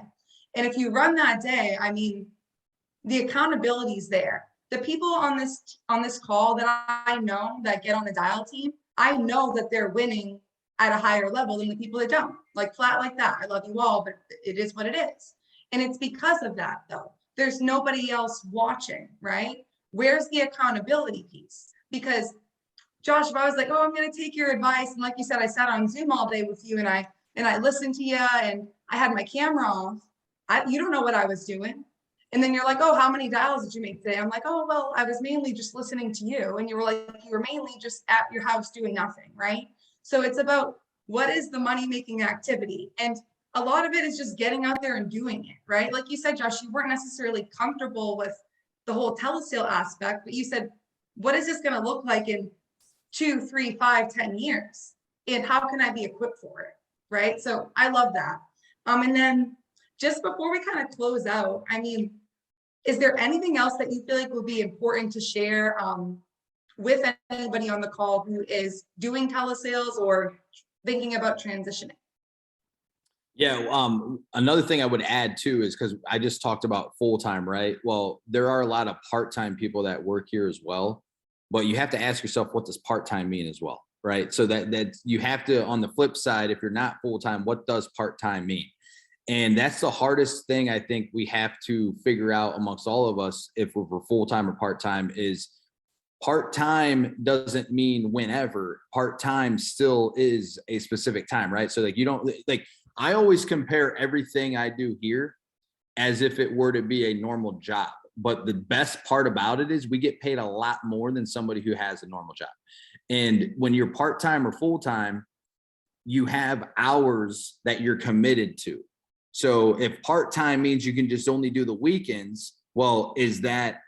And if you run that day, I mean, the accountability is there. The people on this call that I know that get on the dial team, I know that they're winning at a higher level than the people that don't. Like, flat like that. I love you all, but it is what it is. And it's because of that, though. There's nobody else watching, right? Where's the accountability piece? Because Josh, if I was like, oh, I'm going to take your advice, and like you said, I sat on Zoom all day with you, and I listened to you, and I had my camera off. You don't know what I was doing. And then you're like, oh, how many dials did you make today? I'm like, oh, well, I was mainly just listening to you. And you were like, you were mainly just at your house doing nothing, right? So it's about, what is the money-making activity? And a lot of it is just getting out there and doing it, right? Like you said, Josh, you weren't necessarily comfortable with the whole telesale aspect, but you said, what is this going to look like in 2, 3, 5, 10 years? And how can I be equipped for it, right? So I love that. And then just before we kind of close out, I mean, is there anything else that you feel like would be important to share with anybody on the call who is doing telesales or thinking about transitioning? Yeah. Another thing I would add too is, because I just talked about full-time, right? Well, there are a lot of part-time people that work here as well, but you have to ask yourself, what does part-time mean as well, right? So that you have to, on the flip side, if you're not full-time, what does part-time mean? And that's the hardest thing I think we have to figure out amongst all of us, if we're full-time or part-time, is part-time doesn't mean whenever. Part-time still is a specific time, right? So like, you don't, like, I always compare everything I do here as if it were to be a normal job. But the best part about it is we get paid a lot more than somebody who has a normal job. And when you're part-time or full-time, you have hours that you're committed to. So if part-time means you can just only do the weekends, well, is that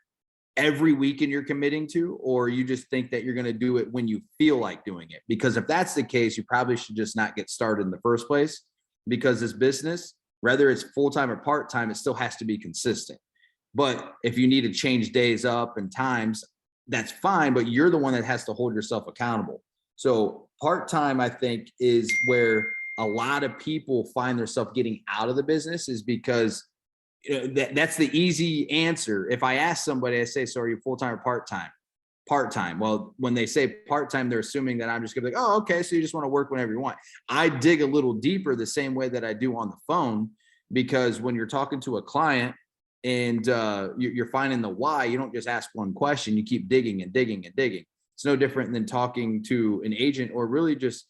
every weekend you're committing to, or you just think that you're going to do it when you feel like doing it? Because if that's the case, you probably should just not get started in the first place, because this business, whether it's full-time or part-time, it still has to be consistent. But if you need to change days up and times, that's fine, but you're the one that has to hold yourself accountable. So part-time, I think, is where a lot of people find themselves getting out of the business, is because that's the easy answer. If I ask somebody, I say, so are you full-time or part-time? Part-time. Well, when they say part-time, they're assuming that I'm just gonna be like, oh, okay, so you just want to work whenever you want. I dig a little deeper the same way that I do on the phone, because when you're talking to a client and you're finding the why, you don't just ask one question, you keep digging and digging and digging. It's no different than talking to an agent, or really just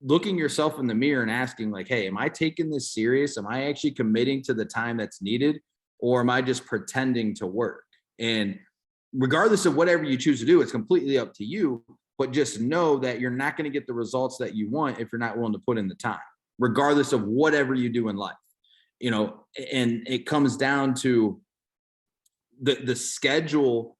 looking yourself in the mirror and asking, like, hey, am I taking this serious? Am I actually committing to the time that's needed? Or am I just pretending to work? And regardless of whatever you choose to do, it's completely up to you. But just know that you're not going to get the results that you want if you're not willing to put in the time, regardless of whatever you do in life. And it comes down to the schedule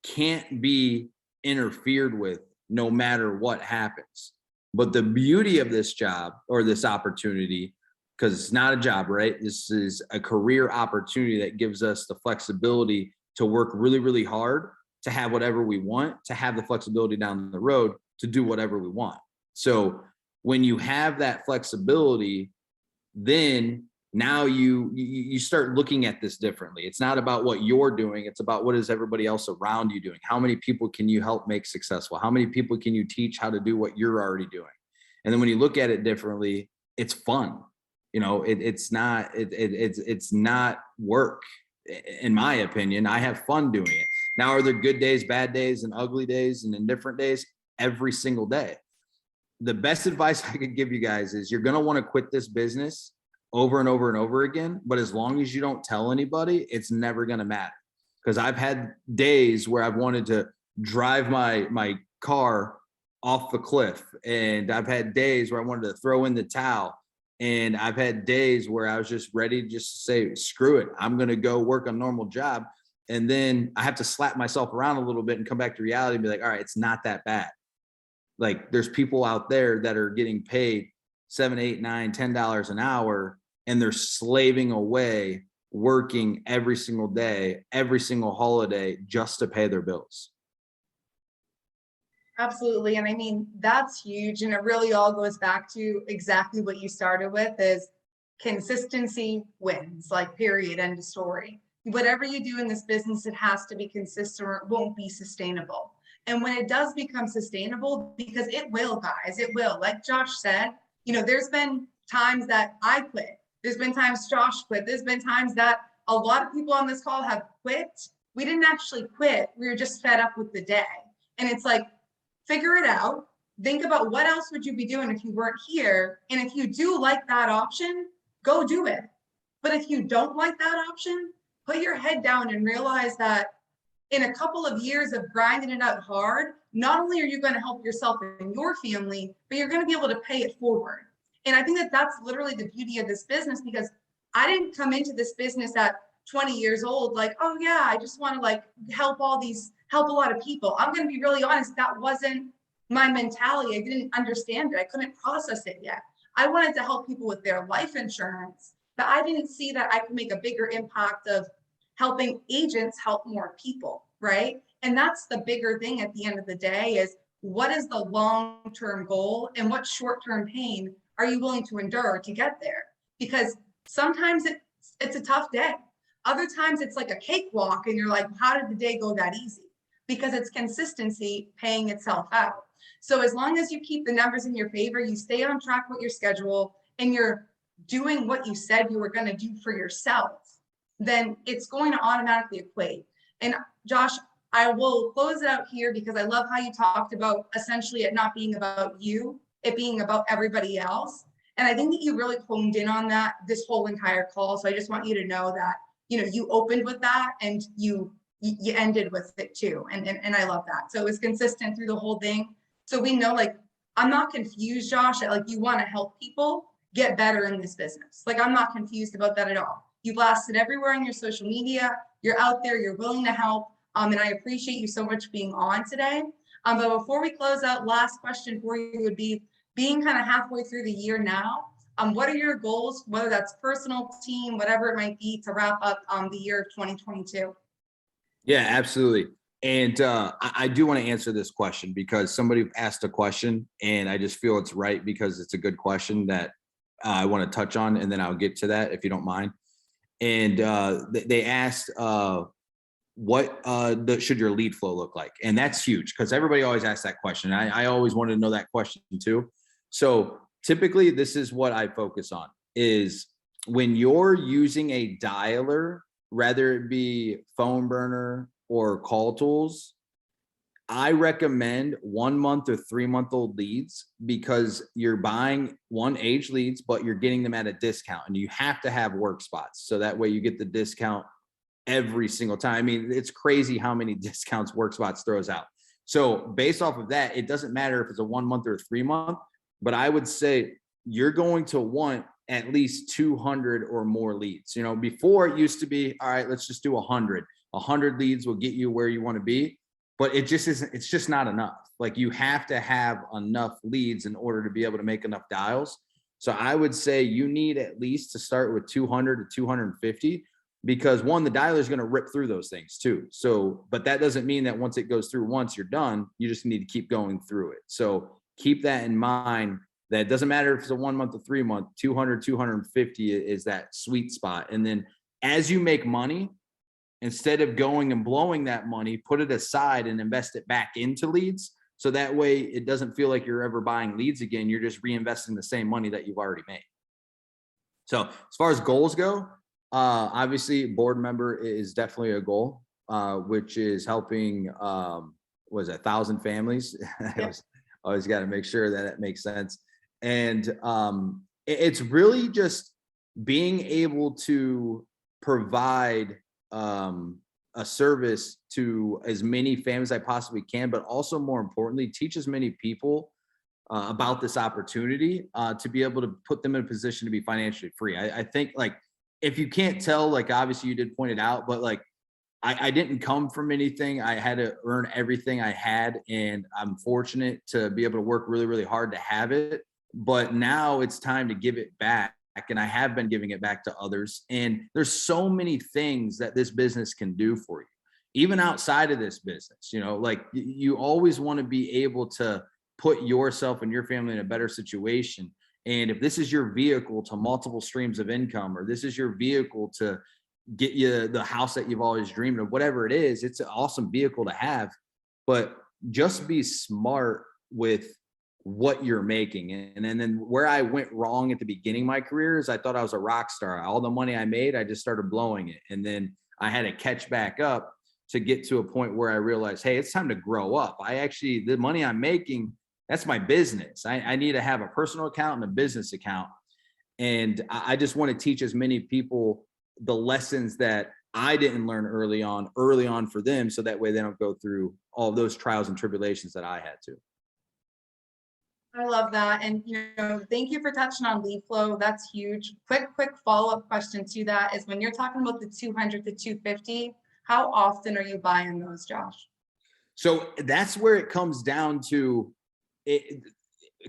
can't be interfered with no matter what happens. But the beauty of this job, or this opportunity, because it's not a job, right? This is a career opportunity that gives us the flexibility to work really, really hard, to have whatever we want, to have the flexibility down the road to do whatever we want. So when you have that flexibility, then now you start looking at this differently. It's not about what you're doing. It's about, what is everybody else around you doing? How many people can you help make successful? How many people can you teach how to do what you're already doing? And then when you look at it differently, it's fun. It's not work. In my opinion, I have fun doing it. Now, are there good days, bad days, and ugly days and indifferent days? Every single day. The best advice I could give you guys is you're going to want to quit this business over and over and over again. But as long as you don't tell anybody, it's never going to matter. Because I've had days where I've wanted to drive my car off the cliff. And I've had days where I wanted to throw in the towel. And I've had days where I was just ready to just say, screw it, I'm going to go work a normal job. And then I have to slap myself around a little bit and come back to reality and be like, all right, it's not that bad. Like there's people out there that are getting paid $7, $8, $9, $10 an hour, and they're slaving away, working every single day, every single holiday just to pay their bills. Absolutely. And I mean, that's huge. And it really all goes back to exactly what you started with is consistency wins, like period, end of story. Whatever you do in this business, it has to be consistent or it won't be sustainable. And when it does become sustainable, because it will, guys, it will. Like Josh said, there's been times that I quit. There's been times Josh quit. There's been times that a lot of people on this call have quit. We didn't actually quit. We were just fed up with the day. And it's like, figure it out. Think about what else would you be doing if you weren't here. And if you do like that option, go do it. But if you don't like that option, put your head down and realize that in a couple of years of grinding it out hard, not only are you going to help yourself and your family, but you're going to be able to pay it forward. And I think that that's literally the beauty of this business, because I didn't come into this business at 20 years old, like, oh yeah, I just want to like help a lot of people. I'm going to be really honest. That wasn't my mentality. I didn't understand it. I couldn't process it yet. I wanted to help people with their life insurance, but I didn't see that I could make a bigger impact of helping agents help more people, right? And that's the bigger thing at the end of the day is what is the long-term goal and what short-term pain are you willing to endure to get there? Because sometimes it's a tough day. Other times it's like a cakewalk and you're like, how did the day go that easy? Because it's consistency paying itself out. So as long as you keep the numbers in your favor, you stay on track with your schedule and you're doing what you said you were going to do for yourself, then it's going to automatically equate. And Josh, I will close it out here because I love how you talked about essentially it not being about you, it being about everybody else. And I think that you really honed in on that this whole entire call. So I just want you to know that, you opened with that and you ended with it too. And I love that. So it was consistent through the whole thing. So we know, like, I'm not confused, Josh, that like you want to help people get better in this business. Like, I'm not confused about that at all. You blasted everywhere on your social media. You're out there. You're willing to help. And I appreciate you so much being on today. But before we close out, last question for you would be, being kind of halfway through the year now, what are your goals, whether that's personal, team, whatever it might be, to wrap up the year of 2022? Yeah, absolutely. And I do want to answer this question because somebody asked a question and I just feel it's right because it's a good question that I want to touch on, and then I'll get to that if you don't mind. And they asked, what should your lead flow look like? And that's huge because everybody always asks that question. I always wanted to know that question too. So typically this is what I focus on is when you're using a dialer, whether it be phone burner or call tools, I recommend 1 month or 3-month-old leads because you're buying age leads, but you're getting them at a discount and you have to have work spots. So that way you get the discount every single time. I mean, it's crazy how many discounts work spots throws out. So based off of that, it doesn't matter if it's a 1 month or a 3 month, but I would say you're going to want at least 200 or more leads. Before it used to be, all right, let's just do 100. 100 leads will get you where you want to be, but it just isn't, it's just not enough. Like you have to have enough leads in order to be able to make enough dials. So I would say you need at least to start with 200 to 250 because one, the dialer is going to rip through those things too. So, but that doesn't mean that once it goes through once you're done, you just need to keep going through it. So keep that in mind. That it doesn't matter if it's a 1 month or 3 month, 200, 250 is that sweet spot. And then as you make money, instead of going and blowing that money, put it aside and invest it back into leads. So that way it doesn't feel like you're ever buying leads again. You're just reinvesting the same money that you've already made. So as far as goals go, obviously board member is definitely a goal. which is helping, was it 1,000 families? Yep. Always got to make sure that it makes sense. And it's really just being able to provide a service to as many families as I possibly can, but also more importantly, teach as many people about this opportunity to be able to put them in a position to be financially free. I think, like, if you can't tell, like, obviously you did point it out, but like, I didn't come from anything. I had to earn everything I had, and I'm fortunate to be able to work really, really hard to have it. But now it's time to give it back, and I have been giving it back to others. And there's so many things that this business can do for you, even outside of this business. You know, like, you always want to be able to put yourself and your family in a better situation. And if this is your vehicle to multiple streams of income, or this is your vehicle to get you the house that you've always dreamed of, whatever it is, it's an awesome vehicle to have. But just be smart with what you're making. And then where I went wrong at the beginning of my career is I thought I was a rock star. All the money I made, I just started blowing it. And then I had to catch back up to get to a point where I realized, hey, it's time to grow up. The money I'm making, that's my business. I need to have a personal account and a business account. And I just want to teach as many people the lessons that I didn't learn early on for them. So that way they don't go through all those trials and tribulations that I had to. I love that. And, thank you for touching on lead flow. That's huge. Quick follow-up question to that is, when you're talking about the 200 to 250, how often are you buying those, Josh? So that's where it comes down to it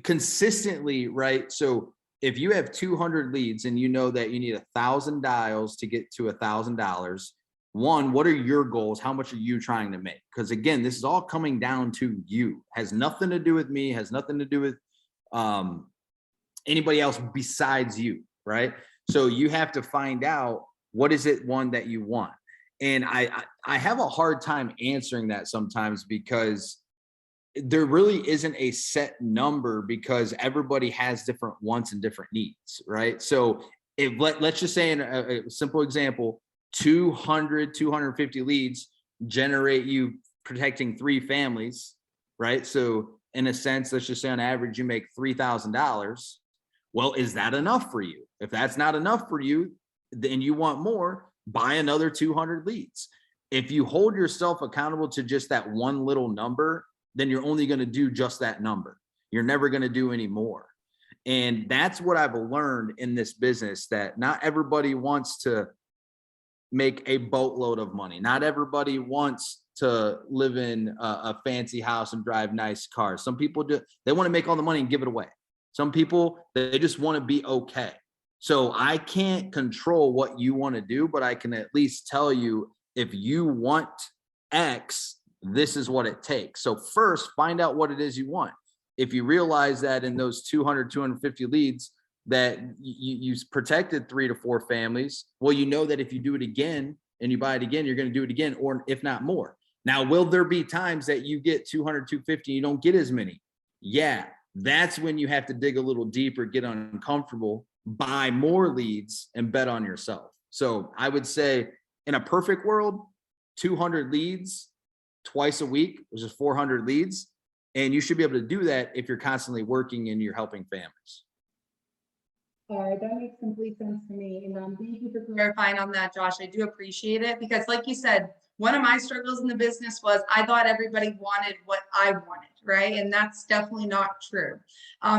consistently, right? So if you have 200 leads and you know that you need 1,000 dials to get to $1,000, one, what are your goals? How much are you trying to make? Because again, this is all coming down to you. Has nothing to do with me, has nothing to do with anybody else besides you, right? So you have to find out, what is it, one, that you want? And I have a hard time answering that sometimes, because there really isn't a set number, because everybody has different wants and different needs, right? So let's just say, in a simple example, 250 leads generate you protecting 3 families, right? So in a sense, let's just say on average you make $3,000. Well, is that enough for you? If that's not enough for you, then you want more, buy another 200 leads. If you hold yourself accountable to just that one little number, then you're only going to do just that number. You're never going to do any more. And that's what I've learned in this business, that not everybody wants to make a boatload of money. Not everybody wants to live in a fancy house and drive nice cars. Some people they want to make all the money and give it away. Some people, they just want to be okay. So I can't control what you want to do, but I can at least tell you, if you want X, this is what it takes. So first, find out what it is you want. If you realize that in those 250 leads that you protected 3 to 4 families, well, you know that if you do it again and you buy it again, you're going to do it again, or if not more. Now, will there be times that you get 200, 250, and you don't get as many? Yeah, that's when you have to dig a little deeper, get uncomfortable, buy more leads, and bet on yourself. So I would say, in a perfect world, 200 leads twice a week, which is 400 leads. And you should be able to do that if you're constantly working and you're helping families. All right, that makes complete sense to me. And thank you for clarifying on that, Josh. I do appreciate it, because like you said, one of my struggles in the business was I thought everybody wanted what I wanted, right? And that's definitely not true.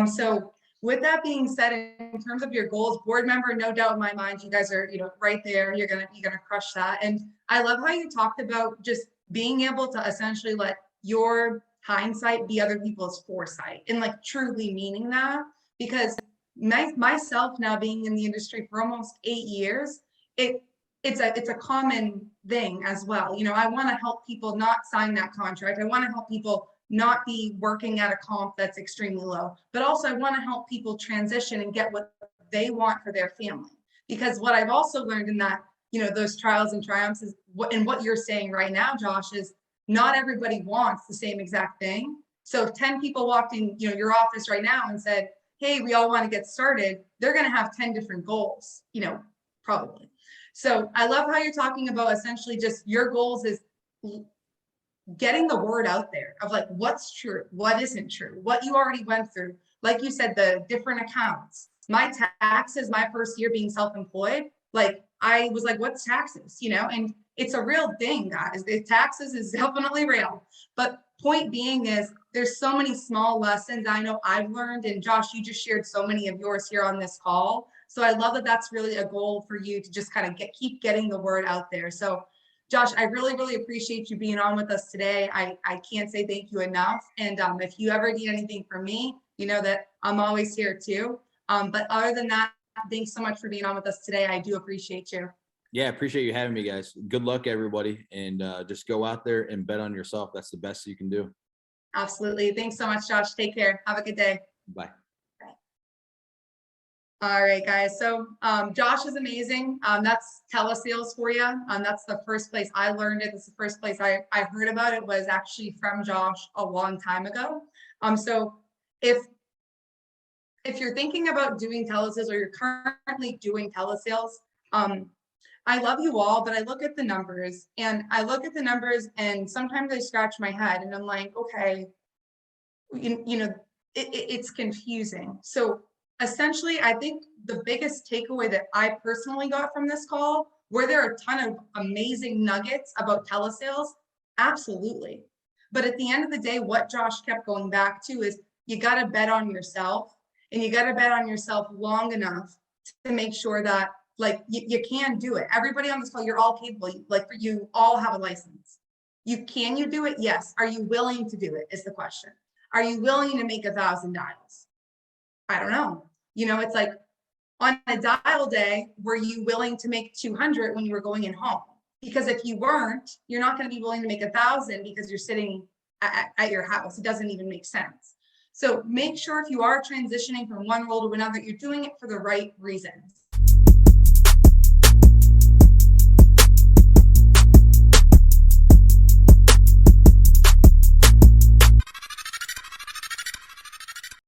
So with that being said, in terms of your goals, board member, no doubt in my mind, you guys are, right there. You're gonna crush that. And I love how you talked about just being able to essentially let your hindsight be other people's foresight, and like truly meaning that, because myself now being in the industry for almost 8 years, it's a common thing as well. I want to help people not sign that contract. I want to help people not be working at a comp that's extremely low, but also I want to help people transition and get what they want for their family. Because what I've also learned in that, those trials and triumphs is what you're saying right now, Josh, is not everybody wants the same exact thing. So if 10 people walked in, your office right now and said, hey, we all want to get started, they're going to have 10 different goals, probably. So I love how you're talking about essentially just your goals is getting the word out there of like what's true, what isn't true, what you already went through. Like you said, the different accounts. My taxes, my first year being self-employed, like I was like, what's taxes? And it's a real thing, guys. The taxes is definitely real. But point being is there's so many small lessons I know I've learned. And Josh, you just shared so many of yours here on this call. So I love that that's really a goal for you to just kind of keep getting the word out there. So Josh, I really, really appreciate you being on with us today. I can't say thank you enough. And if you ever need anything from me, you know that I'm always here too. But other than that, thanks so much for being on with us today. I do appreciate you. Yeah, appreciate you having me, guys. Good luck, everybody, and just go out there and bet on yourself. That's the best you can do. Absolutely. Thanks so much, Josh. Take care. Have a good day. Bye. All right, guys. So Josh is amazing. That's telesales for you. That's the first place I learned it. It's the first place I heard about it was actually from Josh a long time ago. So if you're thinking about doing telesales or you're currently doing telesales, I love you all, but I look at the numbers and sometimes I scratch my head and I'm like, okay, it's confusing. So essentially, I think the biggest takeaway that I personally got from this call, were there a ton of amazing nuggets about telesales? Absolutely. But at the end of the day, what Josh kept going back to is you got to bet on yourself, and you got to bet on yourself long enough to make sure that like you can do it. Everybody on this call, you're all capable. Like you all have a license. Can you do it? Yes. Are you willing to do it is the question. Are you willing to make 1,000 dials? I don't know. It's like on a dial day, were you willing to make 200 when you were going in home? Because if you weren't, you're not going to be willing to make 1,000 because you're sitting at your house. It doesn't even make sense. So make sure if you are transitioning from one role to another, you're doing it for the right reasons.